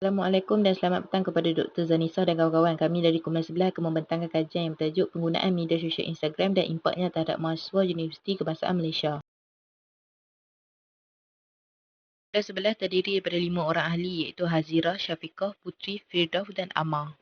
Assalamualaikum dan selamat petang kepada Dr. Zanisa dan kawan-kawan. Kami dari Komnas 11 akan membentangkan kajian yang bertajuk penggunaan media sosial Instagram dan impaknya terhadap mahasiswa Universiti Kebangsaan Malaysia. Komnas 11 terdiri daripada 5 orang ahli iaitu Hazira, Syafiqah, Putri, Firdaus dan Amar.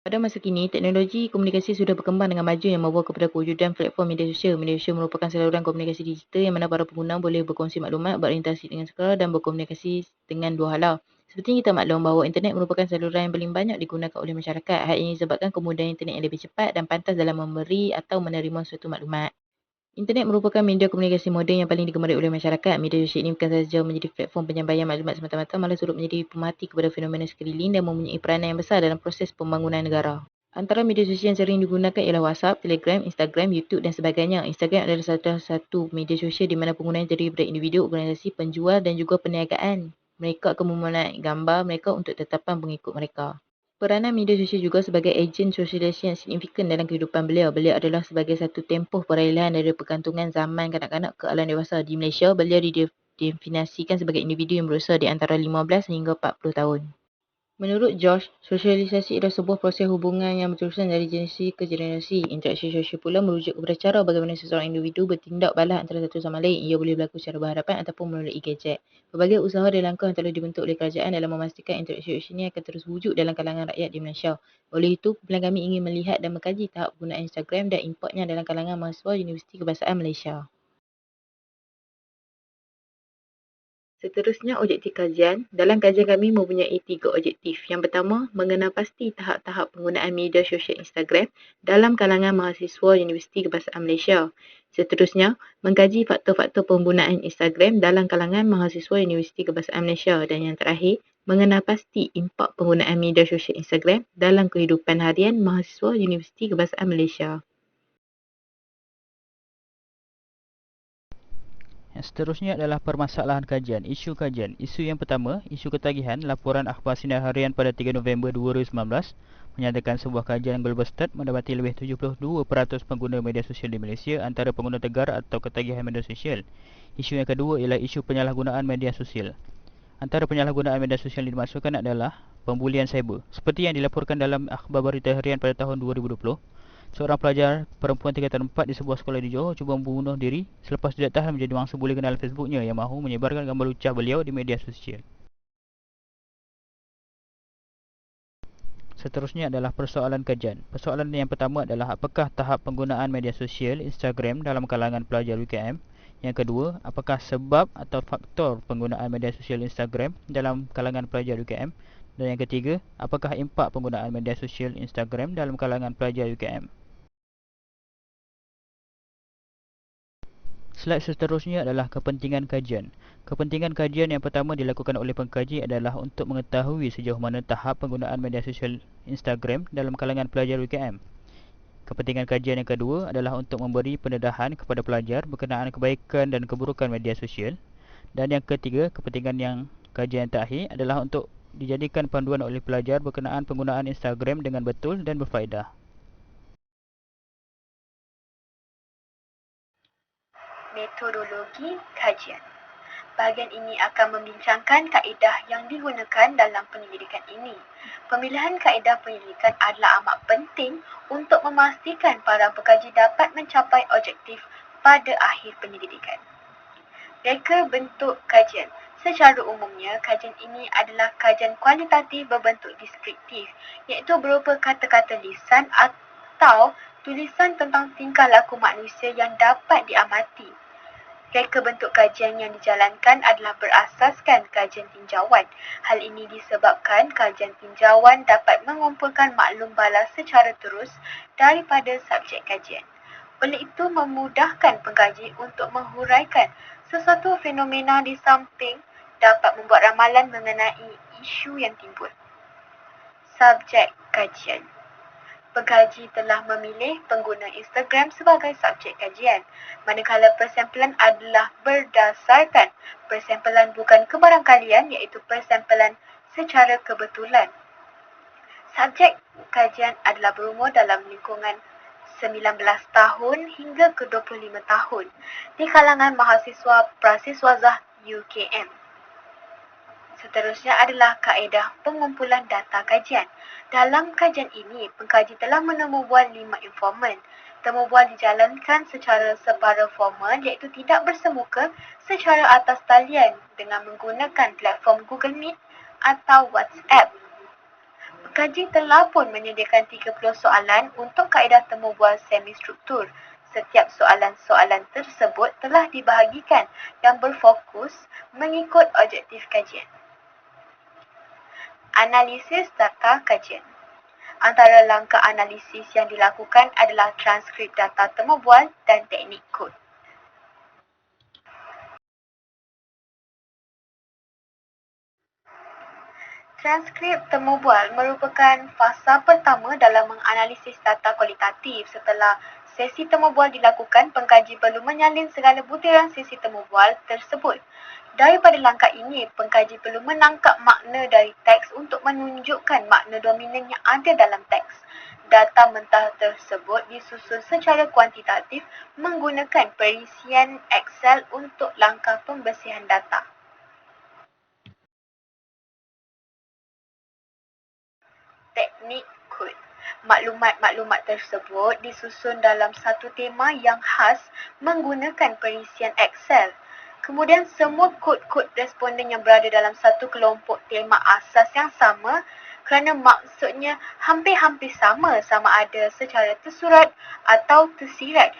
Pada masa kini, teknologi komunikasi sudah berkembang dengan maju yang membawa kepada kewujudan platform media sosial. Media sosial merupakan saluran komunikasi digital yang mana para pengguna boleh berkongsi maklumat, berinteraksi dengan sekitar dan berkomunikasi dengan dua hala. Seperti kita maklum bahawa internet merupakan saluran yang paling banyak digunakan oleh masyarakat. Hal ini disebabkan kemudahan internet yang lebih cepat dan pantas dalam memberi atau menerima suatu maklumat. Internet merupakan media komunikasi moden yang paling digemari oleh masyarakat. Media sosial ini bukan sahaja menjadi platform penyampaian maklumat semata-mata, malah turut menjadi pemerhati kepada fenomena sekeliling dan mempunyai peranan yang besar dalam proses pembangunan negara. Antara media sosial yang sering digunakan ialah WhatsApp, Telegram, Instagram, YouTube dan sebagainya. Instagram adalah salah satu media sosial di mana penggunaan terdiri daripada individu, organisasi, penjual dan juga perniagaan. Mereka akan menaik gambar mereka untuk tetapan pengikut mereka. Peranan media sosial juga sebagai ejen sosialisasi yang signifikan dalam kehidupan beliau. Beliau adalah sebagai satu tempoh peralihan dari pergantungan zaman kanak-kanak ke alam dewasa. Di Malaysia, beliau didefinisikan sebagai individu yang berusia di antara 15 hingga 40 tahun. Menurut Josh, sosialisasi adalah sebuah proses hubungan yang berterusan dari generasi ke generasi. Interaksi sosial pula merujuk kepada cara bagaimana seseorang individu bertindak balas antara satu sama lain. Ia boleh berlaku secara berhadapan ataupun melalui gadget. Berbagai usaha dan langkah yang telah dibentuk oleh kerajaan dalam memastikan interaksi sosial ini akan terus wujud dalam kalangan rakyat di Malaysia. Oleh itu, kumpulan kami ingin melihat dan mengkaji tahap penggunaan Instagram dan impaknya dalam kalangan mahasiswa Universiti Kebangsaan Malaysia. Seterusnya, objektif kajian. Dalam kajian kami mempunyai 3 objektif. Yang pertama, mengenal pasti tahap-tahap penggunaan media sosial Instagram dalam kalangan mahasiswa Universiti Kebangsaan Malaysia. Seterusnya, mengkaji faktor-faktor penggunaan Instagram dalam kalangan mahasiswa Universiti Kebangsaan Malaysia. Dan yang terakhir, mengenal pasti impak penggunaan media sosial Instagram dalam kehidupan harian mahasiswa Universiti Kebangsaan Malaysia. Yang seterusnya adalah permasalahan kajian, isu kajian. Isu yang pertama, isu ketagihan, laporan akhbar sinar harian pada 3 November 2019 menyatakan sebuah kajian Global Stat mendapati lebih 72% pengguna media sosial di Malaysia antara pengguna tegar atau ketagihan media sosial. Isu yang kedua ialah isu penyalahgunaan media sosial. Antara penyalahgunaan media sosial yang dimaksudkan adalah pembulian cyber. Seperti yang dilaporkan dalam akhbar berita harian pada tahun 2020, seorang pelajar perempuan tingkatan 4 di sebuah sekolah di Johor cuba membunuh diri selepas tidak tahan menjadi mangsa bulian dalam Facebooknya yang mahu menyebarkan gambar lucah beliau di media sosial. Seterusnya adalah persoalan kajian. Persoalan yang pertama adalah apakah tahap penggunaan media sosial Instagram dalam kalangan pelajar UKM. Yang kedua, apakah sebab atau faktor penggunaan media sosial Instagram dalam kalangan pelajar UKM. Dan yang ketiga, apakah impak penggunaan media sosial Instagram dalam kalangan pelajar UKM. Slide seterusnya adalah kepentingan kajian. Kepentingan kajian yang pertama dilakukan oleh pengkaji adalah untuk mengetahui sejauh mana tahap penggunaan media sosial Instagram dalam kalangan pelajar UKM. Kepentingan kajian yang kedua adalah untuk memberi pendedahan kepada pelajar berkenaan kebaikan dan keburukan media sosial. Dan yang ketiga, kepentingan yang kajian terakhir adalah untuk dijadikan panduan oleh pelajar berkenaan penggunaan Instagram dengan betul dan berfaedah. Metodologi kajian. Bahagian ini akan membincangkan kaedah yang digunakan dalam penyelidikan ini. Pemilihan kaedah penyelidikan adalah amat penting untuk memastikan para pengkaji dapat mencapai objektif pada akhir penyelidikan. Reka bentuk kajian. Secara umumnya, kajian ini adalah kajian kualitatif berbentuk deskriptif, iaitu berupa kata-kata lisan atau tulisan tentang tingkah laku manusia yang dapat diamati. Reka bentuk kajian yang dijalankan adalah berasaskan kajian tinjauan. Hal ini disebabkan kajian tinjauan dapat mengumpulkan maklum balas secara terus daripada subjek kajian. Oleh itu, memudahkan pengkaji untuk menghuraikan sesuatu fenomena di samping dapat membuat ramalan mengenai isu yang timbul. Subjek kajian. Pengkaji telah memilih pengguna Instagram sebagai subjek kajian, manakala persempelan adalah berdasarkan persempelan bukan kebarangkalian iaitu persempelan secara kebetulan. Subjek kajian adalah berumur dalam lingkungan 19 tahun hingga ke 25 tahun di kalangan mahasiswa Prasiswazah UKM. Seterusnya adalah kaedah pengumpulan data kajian. Dalam kajian ini, pengkaji telah menemubual 5 informan. Temubual dijalankan secara separa formal iaitu tidak bersemuka secara atas talian dengan menggunakan platform Google Meet atau WhatsApp. Pengkaji telah pun menyediakan 30 soalan untuk kaedah temubual semi-struktur. Setiap soalan-soalan tersebut telah dibahagikan dan berfokus mengikut objektif kajian. Analisis data kajian. Antara langkah analisis yang dilakukan adalah transkrip data temubual dan teknik kod. Transkrip temubual merupakan fasa pertama dalam menganalisis data kualitatif. Setelah sesi temubual dilakukan, pengkaji perlu menyalin segala butiran sesi temubual tersebut. Daripada langkah ini, pengkaji perlu menangkap makna dari teks untuk menunjukkan makna dominan yang ada dalam teks. Data mentah tersebut disusun secara kuantitatif menggunakan perisian Excel untuk langkah pembersihan data. Teknik kod. Maklumat-maklumat tersebut disusun dalam satu tema yang khas menggunakan perisian Excel. Kemudian semua kod-kod responden yang berada dalam satu kelompok tema asas yang sama kerana maksudnya hampir-hampir sama ada secara tersurat atau tersirat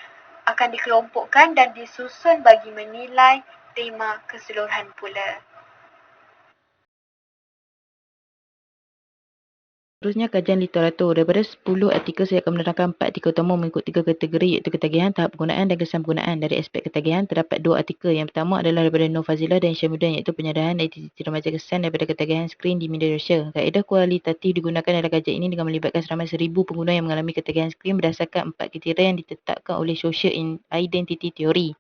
akan dikelompokkan dan disusun bagi menilai tema keseluruhan pula. Seterusnya, kajian literatur. Daripada 10 artikel, saya akan menerangkan 4 artikel utama mengikut 3 kategori iaitu ketagihan, tahap penggunaan dan kesan penggunaan. Dari aspek ketagihan, terdapat 2 artikel. Yang pertama adalah daripada Nur Fazilah dan Syamuddin iaitu penyadaran identiti remaja kesan daripada ketagihan skrin di media sosial. Kaedah kualitatif digunakan dalam kajian ini dengan melibatkan seramai 1,000 pengguna yang mengalami ketagihan skrin berdasarkan 4 kriteria yang ditetapkan oleh Social Identity Theory.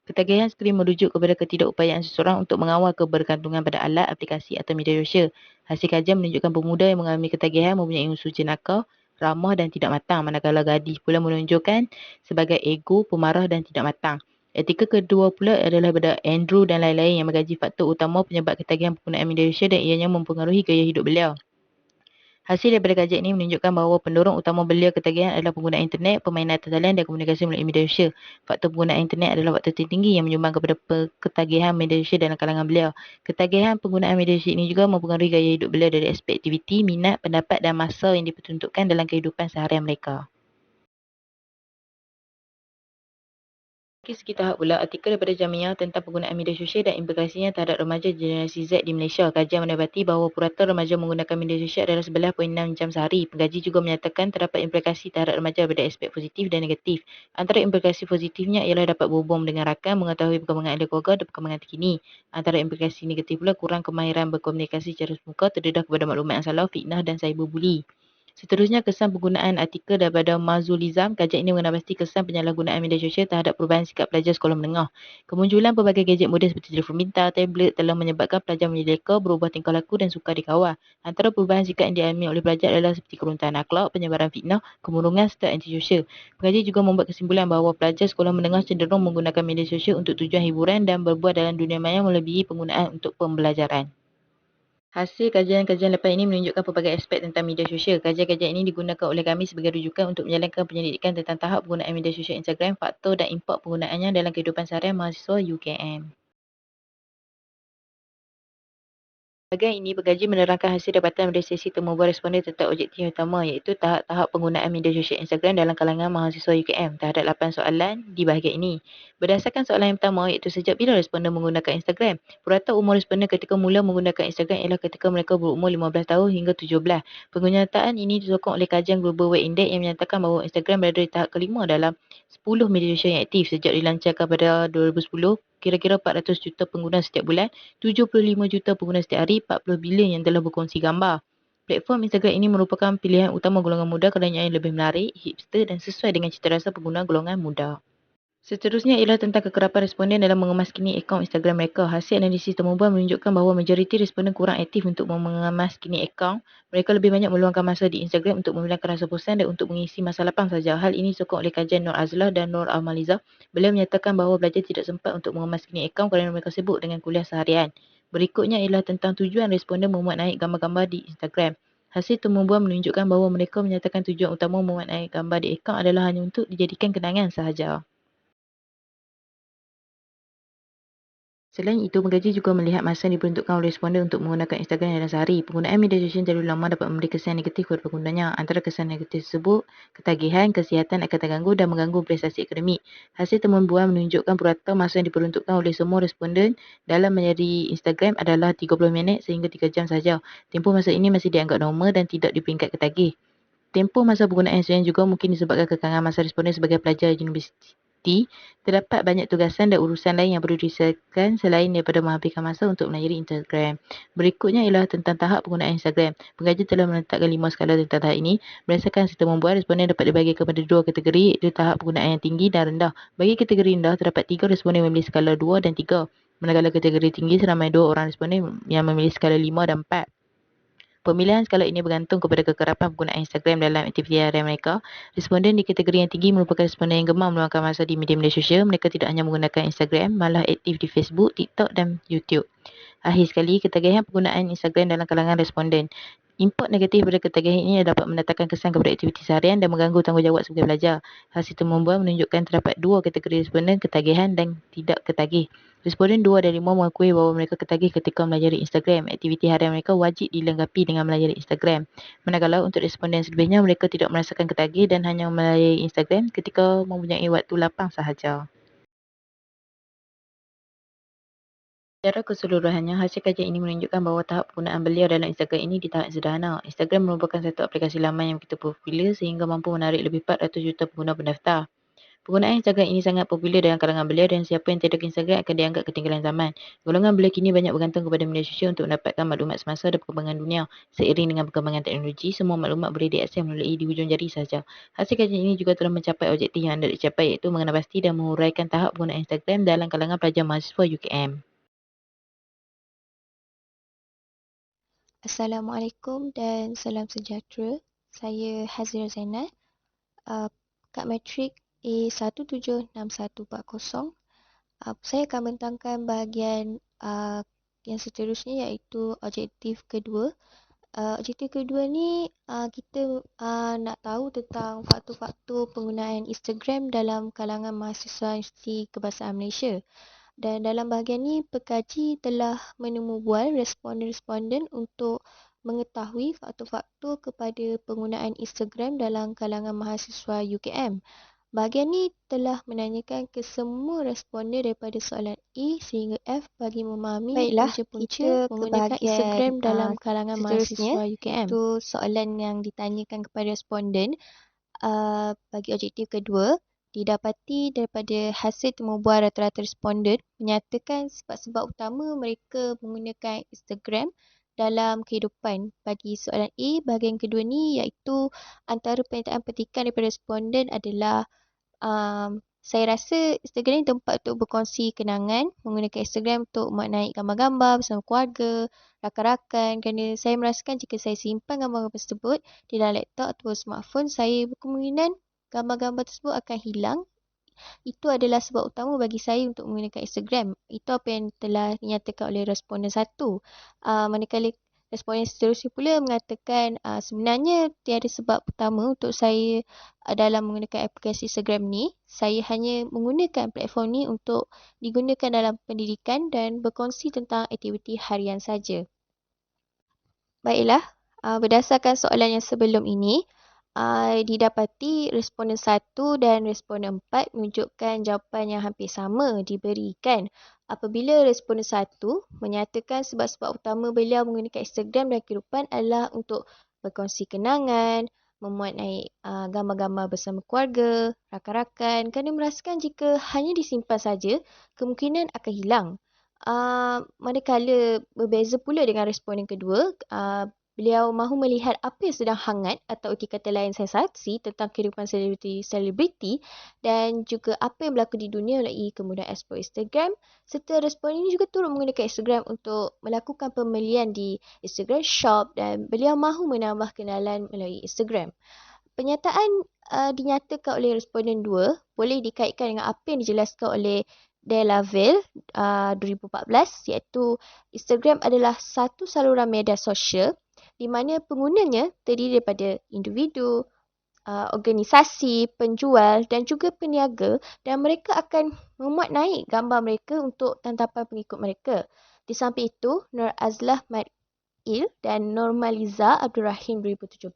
Ketagihan skrin merujuk kepada ketidakupayaan seseorang untuk mengawal kebergantungan pada alat, aplikasi atau media sosial. Hasil kajian menunjukkan pemuda yang mengalami ketagihan mempunyai unsur jenakau, ramah dan tidak matang, manakala gadis pula menunjukkan sebagai ego, pemarah dan tidak matang. Artikel kedua pula adalah daripada Andrew dan lain-lain yang mengkaji faktor utama penyebab ketagihan penggunaan media sosial dan ianya mempengaruhi gaya hidup beliau. Hasil daripada kajian ini menunjukkan bahawa pendorong utama belia ketagihan adalah penggunaan internet, permainan atas talian dan komunikasi melalui media sosial. Faktor penggunaan internet adalah faktor tertinggi yang menyumbang kepada ketagihan media sosial dalam kalangan beliau. Ketagihan penggunaan media sosial ini juga mempengaruhi gaya hidup beliau dari aspek aktiviti, minat, pendapat dan masa yang diperuntukkan dalam kehidupan seharian mereka. Segi tahap pula, artikel daripada Jamiyah tentang penggunaan media sosial dan implikasinya terhadap remaja generasi Z di Malaysia. Kajian mendapati bahawa purata remaja menggunakan media sosial adalah 11.6 jam sehari. Pengkaji juga menyatakan terdapat implikasi terhadap remaja daripada aspek positif dan negatif. Antara implikasi positifnya ialah dapat berhubung dengan rakan, mengetahui perkembangan ahli keluarga dan perkembangan terkini. Antara implikasi negatif pula kurang kemahiran berkomunikasi secara semuka, terdedah kepada maklumat yang salah, fitnah dan cyberbully. Seterusnya, kesan penggunaan artikel daripada Mazulizam. Kajian ini mengenai pasti kesan penyalahgunaan media sosial terhadap perubahan sikap pelajar sekolah menengah. Kemunculan pelbagai gadget moden seperti telefon pintar, tablet telah menyebabkan pelajar menjadi leka, berubah tingkah laku dan sukar dikawal. Antara perubahan sikap yang dialami oleh pelajar adalah seperti keruntuhan akhlak, penyebaran fitnah, kemurungan serta antisosial. Pengkaji juga membuat kesimpulan bahawa pelajar sekolah menengah cenderung menggunakan media sosial untuk tujuan hiburan dan berbuat dalam dunia maya melebihi penggunaan untuk pembelajaran. Hasil kajian-kajian lepas ini menunjukkan pelbagai aspek tentang media sosial. Kajian-kajian ini digunakan oleh kami sebagai rujukan untuk menjalankan penyelidikan tentang tahap penggunaan media sosial Instagram, faktor dan impak penggunaannya dalam kehidupan seharian mahasiswa UKM. Bahagian ini, pengkaji menerangkan hasil dapatan dari sesi temubual responden tentang objektif yang utama iaitu tahap-tahap penggunaan media sosial Instagram dalam kalangan mahasiswa UKM terhadap 8 soalan di bahagian ini. Berdasarkan soalan yang pertama iaitu sejak bila responden menggunakan Instagram. Purata umur responden ketika mula menggunakan Instagram ialah ketika mereka berumur 15 tahun hingga 17. Pernyataan ini disokong oleh kajian Global Weight Index yang menyatakan bahawa Instagram berada di tahap kelima dalam 10 media sosial yang aktif sejak dilancarkan pada 2010. Kira-kira 400 juta pengguna setiap bulan, 75 juta pengguna setiap hari, 40 bilion yang telah berkongsi gambar. Platform Instagram ini merupakan pilihan utama golongan muda kerana ia lebih menarik, hipster dan sesuai dengan cita rasa pengguna golongan muda. Seterusnya ialah tentang kekerapan responden dalam mengemaskini akaun Instagram mereka. Hasil analisis termoban menunjukkan bahawa majoriti responden kurang aktif untuk mengemaskini akaun. Mereka lebih banyak meluangkan masa di Instagram untuk memilangkan rasa bosan dan untuk mengisi masa lapang saja. Hal ini disokong oleh kajian Nur Azlah dan Nur Amaliza. Beliau menyatakan bahawa belajar tidak sempat untuk mengemaskini akaun kerana mereka sibuk dengan kuliah seharian. Berikutnya ialah tentang tujuan responden memuat naik gambar-gambar di Instagram. Hasil termoban menunjukkan bahawa mereka menyatakan tujuan utama memuat naik gambar di akaun adalah hanya untuk dijadikan kenangan sahaja. Selain itu, pengkaji juga melihat masa yang diperuntukkan oleh responden untuk menggunakan Instagram dalam sehari. Penggunaan media sosial terlalu lama dapat memberi kesan negatif kepada penggunanya. Antara kesan negatif tersebut, ketagihan, kesihatan akan terganggu dan mengganggu prestasi akademik. Hasil temuan buah menunjukkan purata masa yang diperuntukkan oleh semua responden dalam menyari Instagram adalah 30 minit sehingga 3 jam sahaja. Tempoh masa ini masih dianggap normal dan tidak di peringkat ketagih. Tempoh masa penggunaan Instagram juga mungkin disebabkan kekangan masa responden sebagai pelajar universiti. Terdapat banyak tugasan dan urusan lain yang perlu diselesaikan selain daripada menghabiskan masa untuk melayari Instagram. Berikutnya ialah tentang tahap penggunaan Instagram. Pengajar telah menetapkan 5 skala tentang tahap ini. Berdasarkan sistem membuat, responden dapat dibagi kepada 2 kategori, iaitu tahap penggunaan yang tinggi dan rendah. Bagi kategori rendah, terdapat 3 responden yang memilih skala 2 dan 3. Manakala kategori tinggi, seramai 2 orang responden yang memilih skala 5 dan 4. Pemilihan skala ini bergantung kepada kekerapan penggunaan Instagram dalam aktiviti harian mereka. Responden di kategori yang tinggi merupakan responden yang gemar meluangkan masa di media-media sosial. Mereka tidak hanya menggunakan Instagram, malah aktif di Facebook, TikTok dan YouTube. Akhir sekali, ketagihan penggunaan Instagram dalam kalangan responden. Impak negatif pada ketagihan ini dapat mendatangkan kesan kepada aktiviti seharian dan mengganggu tanggungjawab sebagai pelajar. Hasil temuan menunjukkan terdapat 2 kategori responden, ketagihan dan tidak ketagih. Responden 2 dari 5 mengakui bahawa mereka ketagih ketika melayari Instagram. Aktiviti harian mereka wajib dilengkapi dengan melayari Instagram. Manakala untuk responden selebihnya, mereka tidak merasakan ketagih dan hanya melayari Instagram ketika mempunyai waktu lapang sahaja. Secara keseluruhannya, hasil kajian ini menunjukkan bahawa tahap penggunaan beliau dalam Instagram ini di tahap sederhana. Instagram merupakan satu aplikasi laman yang begitu popular sehingga mampu menarik lebih 400 juta pengguna pendaftar. Penggunaan Instagram ini sangat popular dalam kalangan beliau dan siapa yang tidak ke Instagram akan dianggap ketinggalan zaman. Golongan beliau kini banyak bergantung kepada media sosial untuk mendapatkan maklumat semasa dan perkembangan dunia. Seiring dengan perkembangan teknologi, semua maklumat boleh diakses melalui di hujung jari sahaja. Hasil kajian ini juga telah mencapai objektif yang hendak dicapai, iaitu mengenal pasti dan menguraikan tahap penggunaan Instagram dalam kalangan pelajar mahasiswa UKM. Assalamualaikum dan salam sejahtera. Saya Hazira Zainal, Kad Matrik A176140. Saya akan membentangkan bahagian yang seterusnya iaitu objektif kedua. Objektif kedua ni kita nak tahu tentang faktor-faktor penggunaan Instagram dalam kalangan mahasiswa Universiti Kebahasaan Malaysia. Dan dalam bahagian ini, pekaji telah menemubual responden-responden untuk mengetahui faktor-faktor kepada penggunaan Instagram dalam kalangan mahasiswa UKM. Bahagian ini telah menanyakan ke semua responden daripada soalan A sehingga F bagi memahami punca-punca menggunakan Instagram dalam kalangan mahasiswa UKM. Itu soalan yang ditanyakan kepada responden bagi objektif kedua. Didapati daripada hasil temubual rata-rata responden menyatakan sebab-sebab utama mereka menggunakan Instagram dalam kehidupan. Bagi soalan A, bahagian kedua ni iaitu antara pernyataan petikan daripada responden adalah saya rasa Instagram ni tempat untuk berkongsi kenangan, menggunakan Instagram untuk muat naik gambar-gambar bersama keluarga, rakan-rakan, kerana saya merasakan jika saya simpan gambar-gambar tersebut di dalam laptop atau smartphone, saya berkemungkinan gambar-gambar tersebut akan hilang. Itu adalah sebab utama bagi saya untuk menggunakan Instagram. Itu apa yang telah dinyatakan oleh responden 1. Manakala responden seterusnya pula mengatakan sebenarnya tiada sebab utama untuk saya dalam menggunakan aplikasi Instagram ni. Saya hanya menggunakan platform ni untuk digunakan dalam pendidikan dan berkongsi tentang aktiviti harian saja. Baiklah, berdasarkan soalan yang sebelum ini, didapati responden 1 dan responden 4 menunjukkan jawapan yang hampir sama diberikan. Apabila responden 1 menyatakan sebab-sebab utama beliau menggunakan Instagram dan kehidupan adalah untuk berkongsi kenangan, memuat naik gambar-gambar bersama keluarga, rakan-rakan, kerana merasakan jika hanya disimpan saja, kemungkinan akan hilang. Manakala berbeza pula dengan responden kedua, Beliau mahu melihat apa yang sedang hangat atau erti kata lain sensasi tentang kehidupan selebriti dan juga apa yang berlaku di dunia melalui kemudahan ekspor Instagram, serta respon ini juga turut menggunakan Instagram untuk melakukan pembelian di Instagram Shop dan beliau mahu menambah kenalan melalui Instagram. Pernyataan dinyatakan oleh responden 2 boleh dikaitkan dengan apa yang dijelaskan oleh Delaville 2014 iaitu Instagram adalah satu saluran media sosial di mana penggunanya terdiri daripada individu, organisasi, penjual dan juga peniaga dan mereka akan memuat naik gambar mereka untuk tangkapan pengikut mereka. Di samping itu, Nur Azlah dan Normaliza Abdul Rahim 2017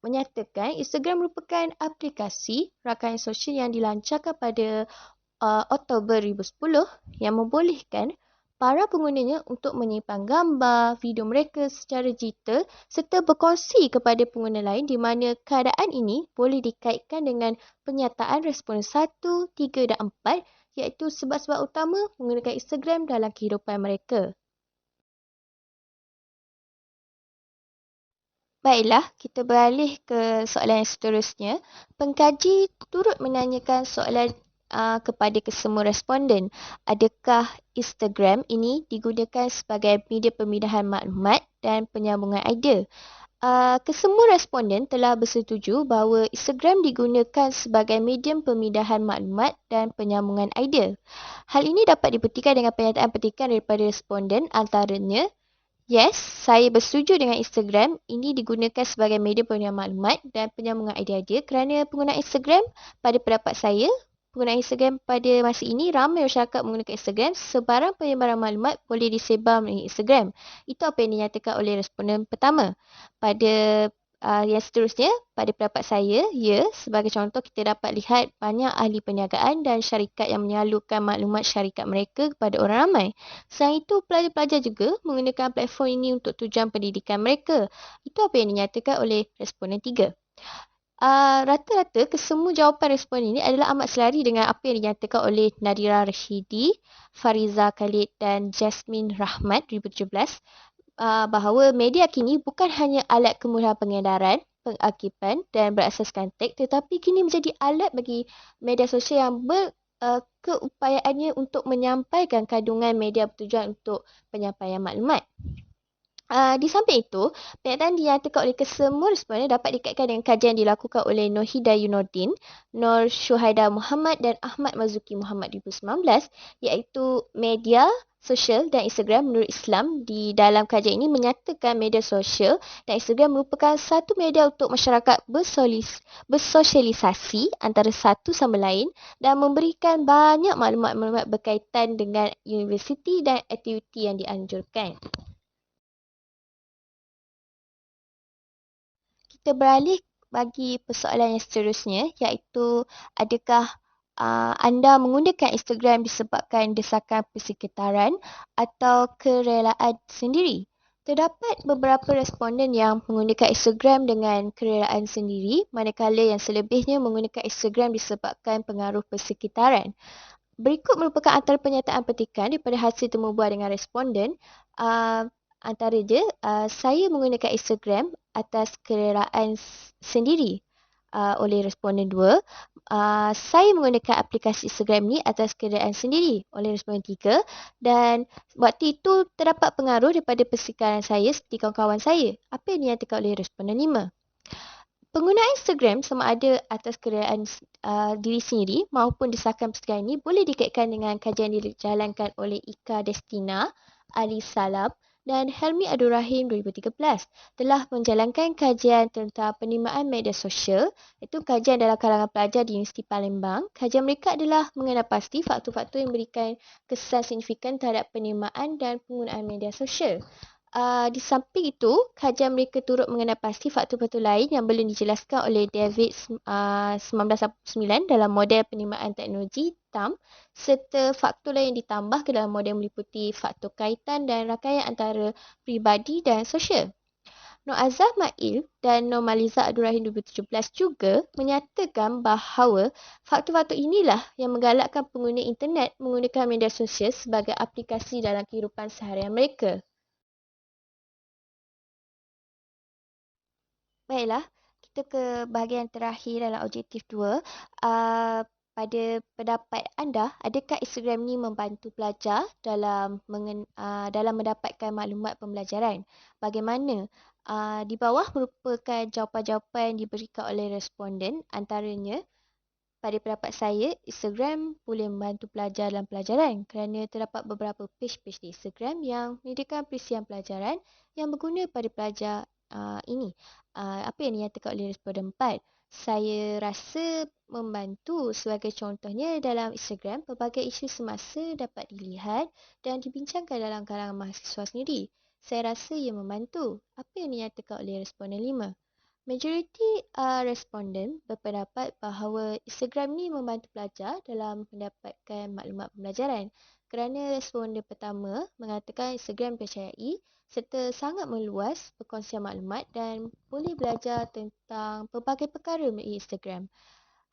menyatakan Instagram merupakan aplikasi rakan sosial yang dilancarkan pada Oktober 2010 yang membolehkan para penggunanya untuk menyimpan gambar, video mereka secara digital serta berkongsi kepada pengguna lain di mana keadaan ini boleh dikaitkan dengan pernyataan respon 1, 3 dan 4 iaitu sebab-sebab utama menggunakan Instagram dalam kehidupan mereka. Baiklah, kita beralih ke soalan yang seterusnya. Pengkaji turut menanyakan soalan kepada kesemua responden. Adakah Instagram ini digunakan sebagai media pemindahan maklumat dan penyambungan idea? Kesemua responden telah bersetuju bahawa Instagram digunakan sebagai medium pemindahan maklumat dan penyambungan idea. Hal ini dapat dibuktikan dengan pernyataan petikan daripada responden antaranya, yes, saya bersetuju dengan Instagram. Ini digunakan sebagai media pemindahan maklumat dan penyambungan idea-idea kerana penggunaan Instagram pada pendapat saya, penggunaan Instagram pada masa ini ramai masyarakat menggunakan Instagram. Sebarang penyebaran maklumat boleh disebar melalui Instagram. Itu apa yang dinyatakan oleh responden pertama. Pada yang seterusnya, pada pendapat saya, ya, sebagai contoh kita dapat lihat banyak ahli perniagaan dan syarikat yang menyalurkan maklumat syarikat mereka kepada orang ramai. Selain itu, pelajar-pelajar juga menggunakan platform ini untuk tujuan pendidikan mereka. Itu apa yang dinyatakan oleh responden 3. Rata-rata kesemua jawapan responden ini adalah amat selari dengan apa yang dinyatakan oleh Nadira Rashidi, Fariza Khalid dan Jasmine Rahmat 2017 bahawa media kini bukan hanya alat kemudahan pengedaran, pengakipan dan berasaskan teks tetapi kini menjadi alat bagi media sosial yang keupayaannya untuk menyampaikan kandungan media bertujuan untuk penyampaian maklumat. Di samping itu, pernyataan dinyatakan oleh kesemua responden dapat dikaitkan dengan kajian dilakukan oleh Nohida Yunuddin, Nur Syuhaida Muhammad dan Ahmad Mazuki Muhammad 2019 iaitu media sosial dan Instagram menurut Islam. Di dalam kajian ini menyatakan media sosial dan Instagram merupakan satu media untuk masyarakat bersosialisasi antara satu sama lain dan memberikan banyak maklumat-maklumat berkaitan dengan universiti dan aktiviti yang dianjurkan. Kita beralih bagi persoalan yang seterusnya iaitu adakah anda menggunakan Instagram disebabkan desakan persekitaran atau kerelaan sendiri? Terdapat beberapa responden yang menggunakan Instagram dengan kerelaan sendiri manakala yang selebihnya menggunakan Instagram disebabkan pengaruh persekitaran. Berikut merupakan antara pernyataan petikan daripada hasil temubual dengan responden. Antara dia, saya menggunakan Instagram atas kerelaan sendiri oleh responden 2. Saya menggunakan aplikasi Instagram ni atas kerelaan sendiri oleh responden 3. Dan waktu itu terdapat pengaruh daripada persekitaran saya seperti kawan-kawan saya. Apa yang dinyatakan oleh responden 5? Penggunaan Instagram sama ada atas kerelaan diri sendiri maupun desakan persekitaran ini boleh dikaitkan dengan kajian dijalankan oleh Ika Destina, Ali Salam dan Helmi Abdul Rahim 2013 telah menjalankan kajian tentang penerimaan media sosial, iaitu kajian dalam kalangan pelajar di Universiti Palembang. Kajian mereka adalah mengenal pasti faktor-faktor yang memberikan kesan signifikan terhadap penerimaan dan penggunaan media sosial. Di samping itu, kajian mereka turut mengenal pasti faktor-faktor lain yang belum dijelaskan oleh David 1989 dalam model penerimaan teknologi TAM serta faktor lain yang ditambah ke dalam model meliputi faktor kaitan dan rangkaian antara peribadi dan sosial. Nur Azhar Mail dan Normaliza Abdul Rahim 2017 juga menyatakan bahawa faktor-faktor inilah yang menggalakkan pengguna internet menggunakan media sosial sebagai aplikasi dalam kehidupan seharian mereka. Baiklah, kita ke bahagian terakhir dalam objektif 2. Uh, pada pendapat anda, adakah Instagram ni membantu pelajar dalam mendapatkan maklumat pembelajaran? Bagaimana? Di bawah merupakan jawapan-jawapan yang diberikan oleh responden. Antaranya, pada pendapat saya, Instagram boleh membantu pelajar dalam pelajaran kerana terdapat beberapa page-page di Instagram yang menyediakan perisian pelajaran yang berguna pada pelajar ini. Apa yang dinyatakan oleh responden 4? Saya rasa membantu. Sebagai contohnya, dalam Instagram, pelbagai isu semasa dapat dilihat dan dibincangkan dalam kalangan mahasiswa sendiri. Saya rasa ia membantu. Apa yang dinyatakan oleh responden 5? Majoriti responden berpendapat bahawa Instagram ni membantu pelajar dalam mendapatkan maklumat pembelajaran kerana responden pertama mengatakan Instagram dipercayai serta sangat meluas perkongsian maklumat dan boleh belajar tentang pelbagai perkara melalui Instagram.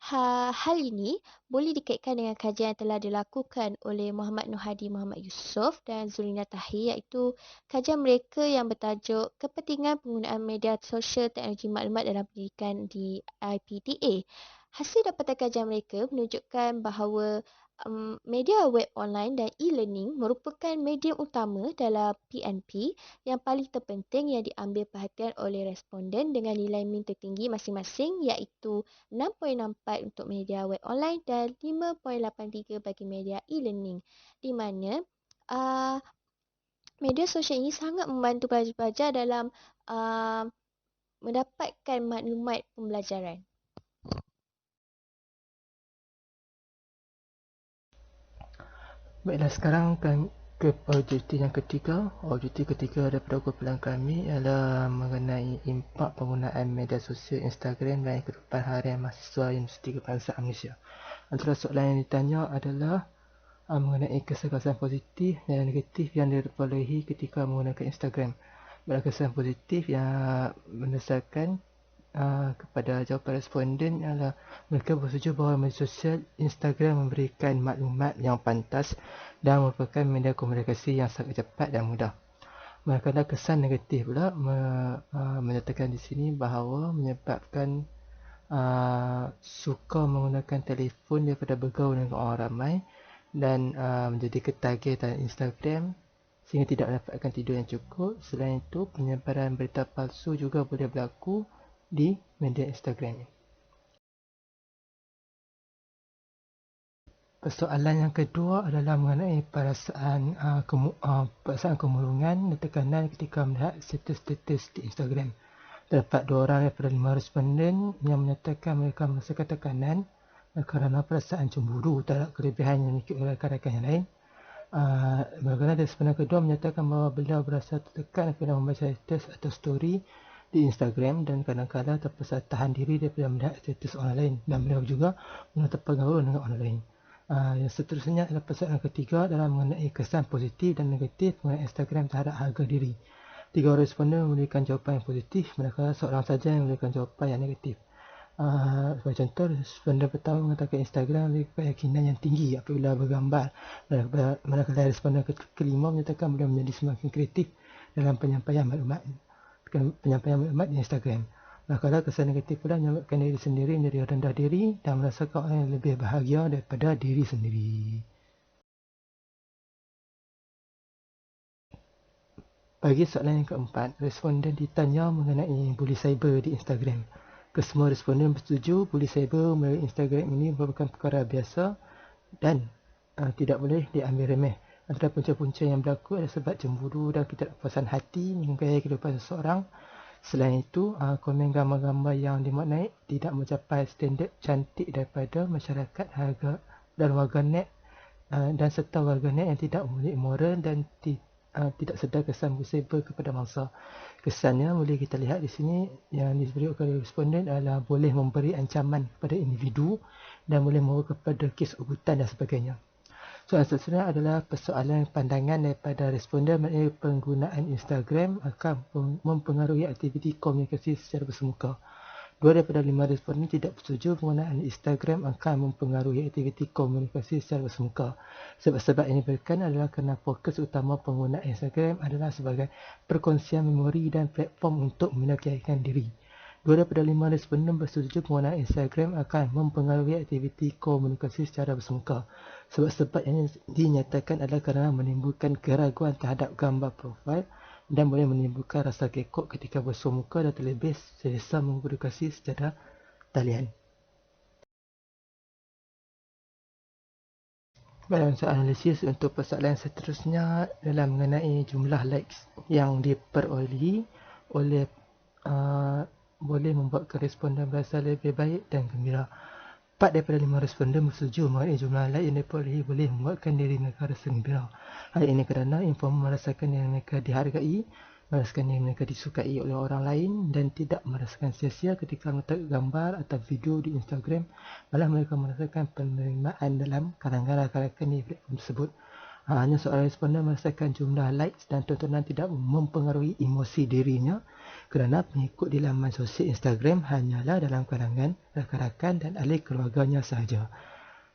Hal ini boleh dikaitkan dengan kajian yang telah dilakukan oleh Muhammad Nur Hadi Muhammad Yusof dan Zulina Tahir, iaitu kajian mereka yang bertajuk Kepentingan Penggunaan Media Sosial Teknologi Maklumat dalam Pendidikan di IPTA. Hasil dapatan kajian mereka menunjukkan bahawa media web online dan e-learning merupakan medium utama dalam PNP yang paling terpenting yang diambil perhatian oleh responden dengan nilai min tertinggi masing-masing, iaitu 6.64 untuk media web online dan 5.83 bagi media e-learning, di mana media sosial ini sangat membantu pelajar-pelajar dalam mendapatkan maklumat pembelajaran. Baiklah, sekarang ke objektif yang ketiga. Objektif ketiga daripada kumpulan kami ialah mengenai impak penggunaan media sosial Instagram dan kehidupan harian mahasiswa Universiti Kebangsaan Malaysia. Antara soalan yang ditanya adalah mengenai kesan-kesan positif dan negatif yang diperolehi ketika menggunakan Instagram. Kesan positif yang berdasarkan kepada jawapan responden adalah mereka bersetuju bahawa media sosial Instagram memberikan maklumat yang pantas dan merupakan media komunikasi yang sangat cepat dan mudah. Manakala kesan negatif pula menyatakan di sini bahawa menyebabkan suka menggunakan telefon daripada bergaul dengan orang ramai dan menjadi ketagih dalam Instagram sehingga tidak mendapatkan tidur yang cukup. Selain itu, penyebaran berita palsu juga boleh berlaku di media Instagram. Persoalan yang kedua adalah mengenai perasaan kemurungan dan tekanan ketika melihat status-status di Instagram. Terdapat 2 orang daripada 5 responden yang menyatakan mereka merasakan tekanan kerana perasaan cemburu terhadap kelebihan yang dimiliki oleh rakan-rakan yang lain. Bagaimana responden kedua menyatakan bahawa beliau berasa tertekan apabila membaca status atau story di Instagram dan kadang-kadang terpaksa tahan diri daripada melihat status orang lain, dan beliau juga mula terpengaruh dengan orang lain. Yang seterusnya adalah persoalan ketiga dalam mengenai kesan positif dan negatif mengenai Instagram terhadap harga diri. 3 orang responden memberikan jawapan yang positif, manakala seorang saja yang memberikan jawapan yang negatif. Sebagai contoh, responden pertama mengatakan Instagram memiliki keyakinan yang tinggi apabila bergambar, manakala responden kelima menyatakan beliau menjadi semakin kreatif dalam penyampaian maklumat di Instagram. Manakala kesan negatif pula menyebabkan diri sendiri menjadi rendah diri dan merasakan orang yang lebih bahagia daripada diri sendiri. Bagi soalan yang keempat, responden ditanya mengenai buli cyber di Instagram. Kesemua responden bersetuju buli cyber melalui Instagram ini merupakan perkara biasa dan tidak boleh diambil remeh. Antara punca-punca yang berlaku adalah sebab cemburu dan ketidakpuasan hati menggayai kehidupan seseorang. Selain itu, komen gambar-gambar yang dimaknai tidak mencapai standard cantik daripada masyarakat harga dan warganet dan serta warganet yang tidak memiliki moral dan tidak sedar kesan cyber kepada mangsa. Kesannya boleh kita lihat di sini yang diberi oleh responden adalah boleh memberi ancaman kepada individu dan boleh membawa kepada kes ugutan dan sebagainya. Soalan seterusnya adalah persoalan pandangan daripada responden mengenai penggunaan Instagram akan mempengaruhi aktiviti komunikasi secara bersemuka. 2 daripada 5 responden tidak bersetuju penggunaan Instagram akan mempengaruhi aktiviti komunikasi secara bersemuka. Sebab-sebab yang diberikan adalah kerana fokus utama penggunaan Instagram adalah sebagai perkongsian memori dan platform untuk menaikkan diri. 2 daripada 5 responden bersetuju penggunaan Instagram akan mempengaruhi aktiviti komunikasi secara bersemuka. Sebab-sebab yang dinyatakan adalah kerana menimbulkan keraguan terhadap gambar profil dan boleh menimbulkan rasa kekok ketika bersua muka dan terlebih selesa mengkomunikasi secara talian. Dalam soalan analisis untuk persoalan seterusnya adalah mengenai jumlah likes yang diperolehi oleh boleh membuatkan responden berasa lebih baik dan gembira. 4 daripada 5 responden bersetuju mengenai jumlah like yang diperolehi boleh membuatkan diri mereka rasa gembira. Hal ini kerana informan merasakan yang mereka dihargai, merasakan yang mereka disukai oleh orang lain dan tidak merasakan sia-sia ketika meletak gambar atau video di Instagram, malah mereka merasakan penerimaan dalam kalangan rakan-rakan di platform tersebut. Hanya seorang responden merasakan jumlah likes dan tontonan tidak mempengaruhi emosi dirinya kerana pengikut di laman sosial Instagram hanyalah dalam kalangan rakan-rakan dan ahli keluarganya sahaja.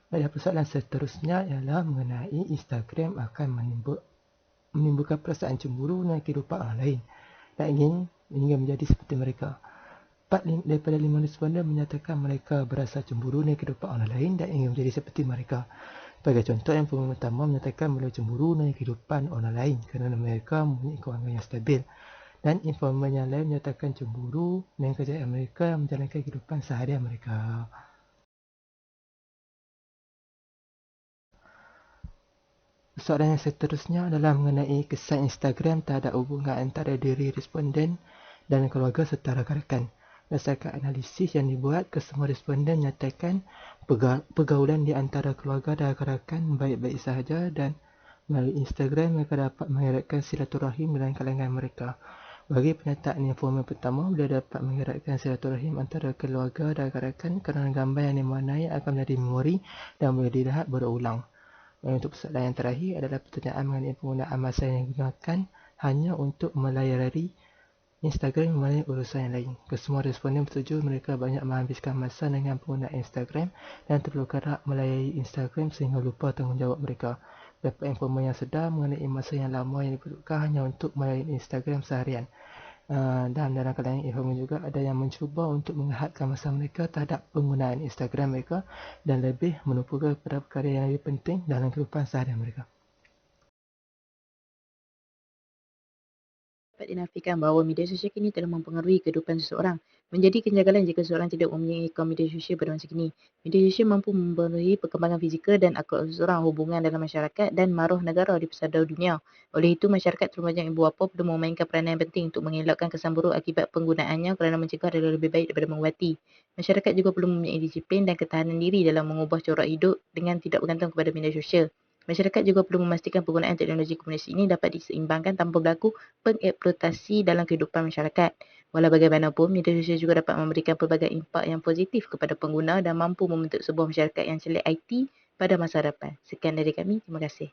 Dan persoalan seterusnya ialah mengenai Instagram akan menimbulkan perasaan cemburu dengan kehidupan orang lain dan ingin menjadi seperti mereka. 4 daripada 5 responden menyatakan mereka berasa cemburu dengan kehidupan orang lain dan ingin menjadi seperti mereka. Sebagai contoh, yang pertama menyatakan mereka cemburu dengan kehidupan orang lain kerana mereka mempunyai kewangan yang stabil. Dan informan yang lain menyatakan cemburu dengan kejayaan mereka menjalankan kehidupan seharian mereka. Soalan yang seterusnya adalah mengenai kesan Instagram terhadap hubungan antara diri responden dan keluarga serta rakan-rakan. Berdasarkan analisis yang dibuat, kesemua responden menyatakan pergaulan di antara keluarga dan rakan-rakan baik-baik sahaja dan melalui Instagram mereka dapat mengeratkan silaturahim dalam kalangan mereka. Bagi penyataan informan pertama, boleh dapat mengeratkan silaturahim antara keluarga dan rakan-rakan kerana gambar yang dimaknai akan menjadi memori dan boleh dilihat berulang. Dan untuk persoalan yang terakhir adalah pertanyaan mengenai penggunaan masa yang digunakan hanya untuk melayari Instagram melalui urusan yang lain. Kesemua responden bersetuju mereka banyak menghabiskan masa dengan penggunaan Instagram dan terlalu kerap melayari Instagram sehingga lupa tanggungjawab mereka. Dapat informan yang sedar mengenai masa yang lama yang diperlukan hanya untuk melayari Instagram seharian. Dan dalam kalangan informan juga ada yang mencuba untuk menghadkan masa mereka terhadap penggunaan Instagram mereka dan lebih menupukan kepada perkara yang lebih penting dalam kehidupan seharian mereka. Dapat dinafikan bahawa media sosial kini telah mempengaruhi kehidupan seseorang. Menjadi kejanggalan jika seseorang tidak mempunyai akaun media sosial pada masa kini. Media sosial mampu mempengaruhi perkembangan fizikal dan akhlak seseorang, hubungan dalam masyarakat dan maruah negara di pesada dunia. Oleh itu, masyarakat terutama ibu bapa perlu memainkan peranan yang penting untuk mengelakkan kesan buruk akibat penggunaannya kerana mencegah adalah lebih baik daripada mengubati. Masyarakat juga perlu mempunyai disiplin dan ketahanan diri dalam mengubah corak hidup dengan tidak bergantung kepada media sosial. Masyarakat juga perlu memastikan penggunaan teknologi komunikasi ini dapat diseimbangkan tanpa berlaku pengeksploitasi dalam kehidupan masyarakat. Walau bagaimanapun, media sosial juga dapat memberikan pelbagai impak yang positif kepada pengguna dan mampu membentuk sebuah masyarakat yang selit IT pada masa depan. Sekian dari kami, terima kasih.